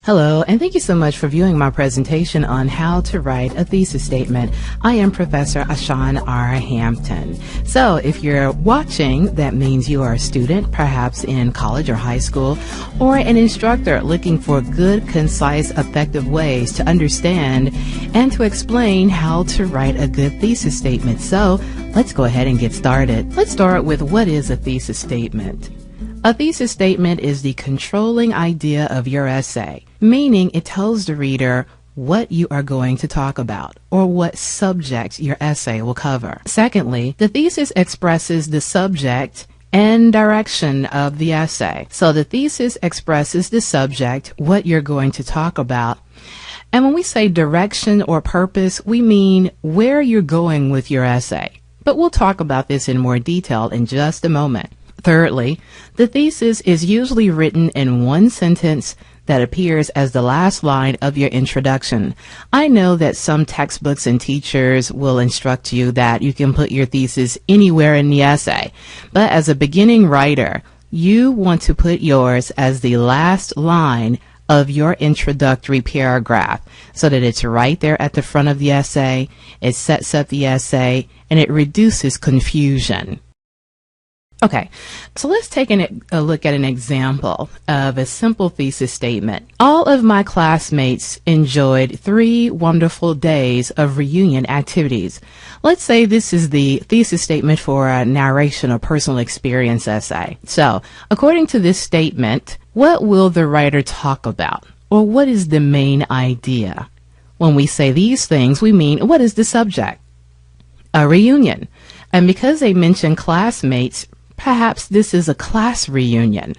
Hello, and thank you so much for viewing my presentation on how to write a thesis statement. I am Professor Ashan R. Hampton. So if you're watching, that means you are a student, perhaps in college or high school, or an instructor looking for good, concise, effective ways to understand and to explain how to write a good thesis statement. So let's go ahead and get started. Let's start with what is a thesis statement. A thesis statement is the controlling idea of your essay, meaning it tells the reader what you are going to talk about or what subject your essay will cover. Secondly, the thesis expresses the subject and direction of the essay. So the thesis expresses the subject, what you're going to talk about. And when we say direction or purpose, we mean where you're going with your essay. But we'll talk about this in more detail in just a moment. Thirdly, the thesis is usually written in one sentence that appears as the last line of your introduction. I know that some textbooks and teachers will instruct you that you can put your thesis anywhere in the essay, but as a beginning writer, you want to put yours as the last line of your introductory paragraph so that it's right there at the front of the essay, it sets up the essay, and it reduces confusion. Okay, so let's take a look at an example of a simple thesis statement. All of my classmates enjoyed 3 wonderful days of reunion activities. Let's say this is the thesis statement for a narration or personal experience essay. So, according to this statement, what will the writer talk about? Or what is the main idea? When we say these things, we mean what is the subject? A reunion. And because they mention classmates, perhaps this is a class reunion.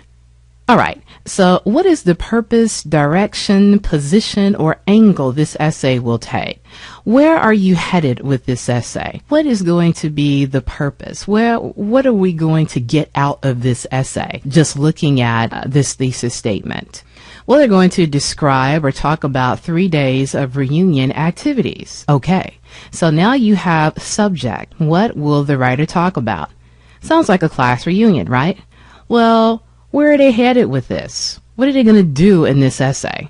All right, so what is the purpose, direction, position, or angle this essay will take? Where are you headed with this essay? What is going to be the purpose? What are we going to get out of this essay just looking at this thesis statement? Well, they're going to describe or talk about 3 days of reunion activities. Okay, so now you have subject. What will the writer talk about? Sounds like a class reunion, right? Well, where are they headed with this? What are they going to do in this essay?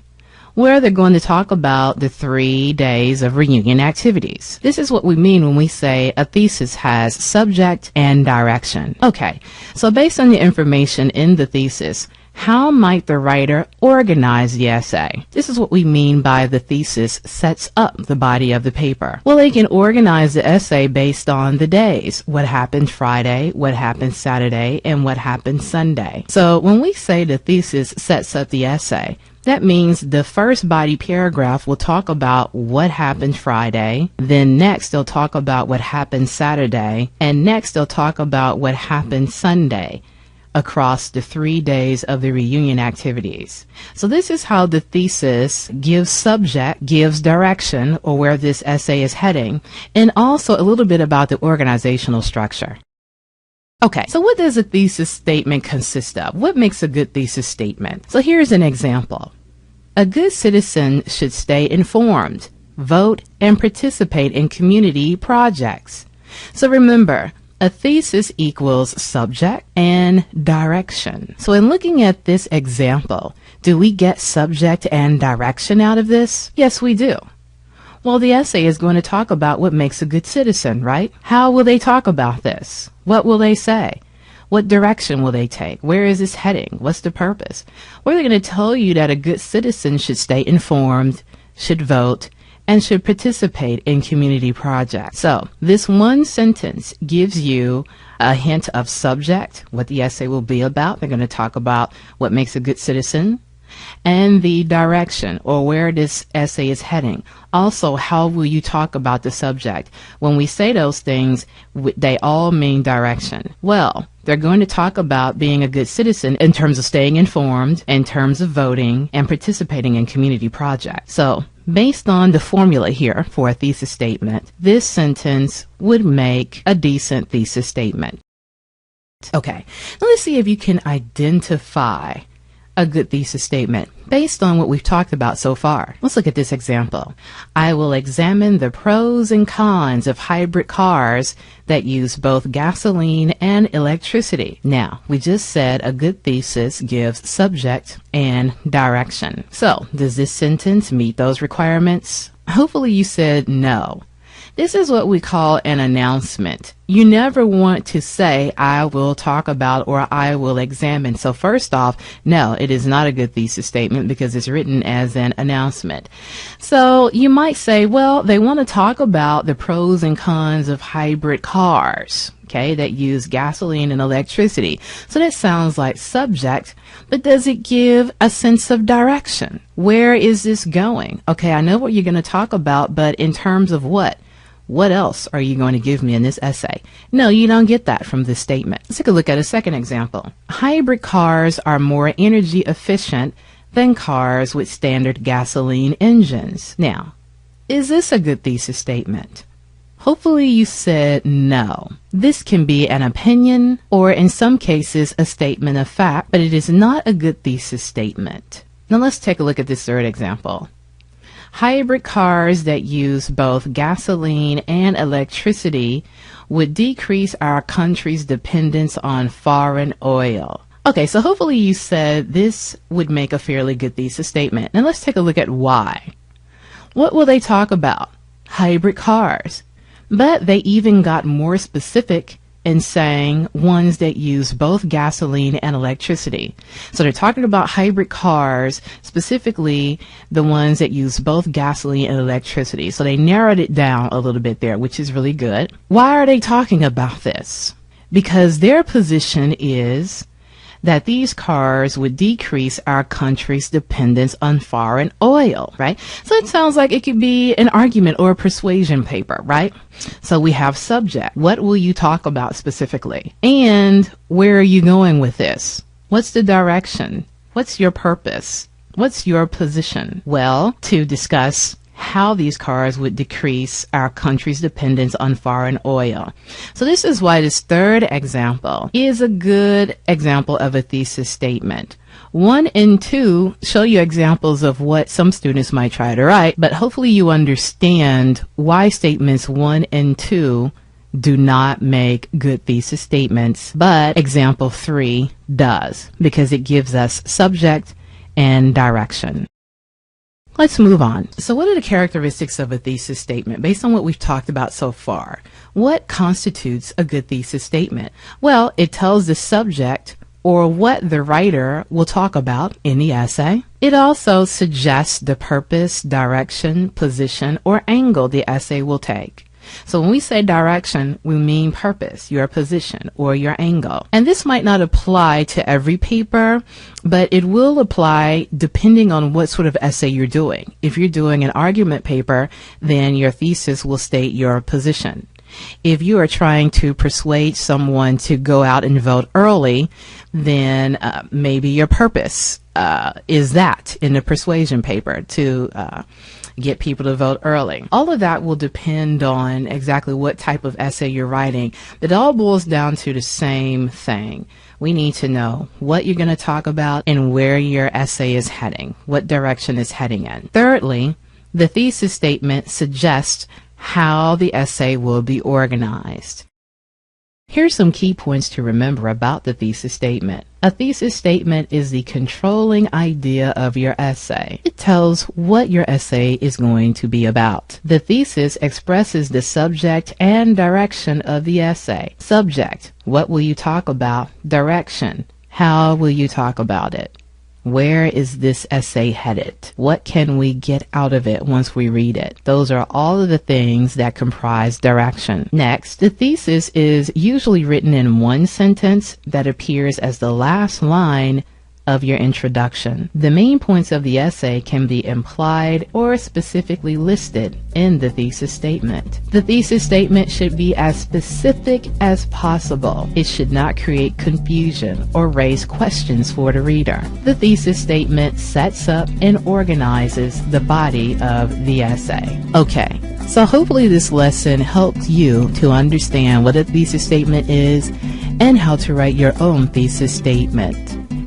Where they're going to talk about the 3 days of reunion activities. This is what we mean when we say a thesis has subject and direction. Okay, so based on the information in the thesis, how might the writer organize the essay? This is what we mean by the thesis sets up the body of the paper. Well, they can organize the essay based on the days. What happened Friday, what happened Saturday, and what happened Sunday. So when we say the thesis sets up the essay, that means the first body paragraph will talk about what happened Friday, then next they'll talk about what happened Saturday, and next they'll talk about what happened Sunday across the 3 days of the reunion activities. So this is how the thesis gives subject, gives direction, or where this essay is heading, and also a little bit about the organizational structure. Okay, so what does a thesis statement consist of? What makes a good thesis statement? So here's an example. A good citizen should stay informed, vote, and participate in community projects. So remember, a thesis equals subject and direction. So in looking at this example, do we get subject and direction out of this? Yes, we do. Well, the essay is going to talk about what makes a good citizen, right? How will they talk about this? What will they say? What direction will they take? Where is this heading? What's the purpose? Well, they're going to tell you that a good citizen should stay informed, should vote, and should participate in community projects. So this one sentence gives you a hint of subject, what the essay will be about. They're going to talk about what makes a good citizen, and the direction, or where this essay is heading. Also, how will you talk about the subject? When we say those things, they all mean direction. Well, they're going to talk about being a good citizen in terms of staying informed, in terms of voting, and participating in community projects. So, based on the formula here for a thesis statement, this sentence would make a decent thesis statement. Okay, now let's see if you can identify a good thesis statement based on what we've talked about so far? Let's look at this example. I will examine the pros and cons of hybrid cars that use both gasoline and electricity. Now, we just said a good thesis gives subject and direction. So, does this sentence meet those requirements? Hopefully you said no. This is what we call an announcement. You never want to say, I will talk about or I will examine. So first off, no, it is not a good thesis statement because it's written as an announcement. So you might say, well, they want to talk about the pros and cons of hybrid cars, okay, that use gasoline and electricity. So that sounds like subject, but does it give a sense of direction? Where is this going? Okay, I know what you're going to talk about, but in terms of what? What else are you going to give me in this essay? No, you don't get that from this statement. Let's take a look at a second example. Hybrid cars are more energy efficient than cars with standard gasoline engines. Now, is this a good thesis statement? Hopefully you said no. This can be an opinion or in some cases a statement of fact, but it is not a good thesis statement. Now let's take a look at this third example. Hybrid cars that use both gasoline and electricity would decrease our country's dependence on foreign oil. Okay, so hopefully you said this would make a fairly good thesis statement. Now let's take a look at why. What will they talk about? Hybrid cars. But they even got more specific in saying ones that use both gasoline and electricity. So they're talking about hybrid cars, specifically the ones that use both gasoline and electricity. So they narrowed it down a little bit there, which is really good. Why are they talking about this? Because their position is that these cars would decrease our country's dependence on foreign oil, right? So it sounds like it could be an argument or a persuasion paper, right? So we have subject. What will you talk about specifically? And where are you going with this? What's the direction? What's your purpose? What's your position? Well, to discuss how these cars would decrease our country's dependence on foreign oil. So this is why this third example is a good example of a thesis statement. 1 and 2 show you examples of what some students might try to write, but hopefully you understand why statements 1 and 2 do not make good thesis statements, but example 3 does, because it gives us subject and direction. Let's move on. So what are the characteristics of a thesis statement based on what we've talked about so far? What constitutes a good thesis statement? Well, it tells the subject or what the writer will talk about in the essay. It also suggests the purpose, direction, position, or angle the essay will take. So when we say direction, we mean purpose, your position, or your angle. And this might not apply to every paper, but it will apply depending on what sort of essay you're doing. If you're doing an argument paper, then your thesis will state your position. If you are trying to persuade someone to go out and vote early, then maybe your purpose is that in the persuasion paper to get people to vote early. All of that will depend on exactly what type of essay you're writing. It all boils down to the same thing. We need to know what you're going to talk about and where your essay is heading, what direction it's heading in. Thirdly, the thesis statement suggests how the essay will be organized. Here's some key points to remember about the thesis statement. A thesis statement is the controlling idea of your essay. It tells what your essay is going to be about. The thesis expresses the subject and direction of the essay. Subject, what will you talk about? Direction, how will you talk about it? Where is this essay headed? What can we get out of it once we read it? Those are all of the things that comprise direction. Next, the thesis is usually written in one sentence that appears as the last line of your introduction. The main points of the essay can be implied or specifically listed in the thesis statement. The thesis statement should be as specific as possible. It should not create confusion or raise questions for the reader. The thesis statement sets up and organizes the body of the essay. Okay, so hopefully this lesson helped you to understand what a thesis statement is and how to write your own thesis statement.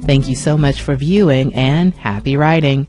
Thank you so much for viewing, and happy writing.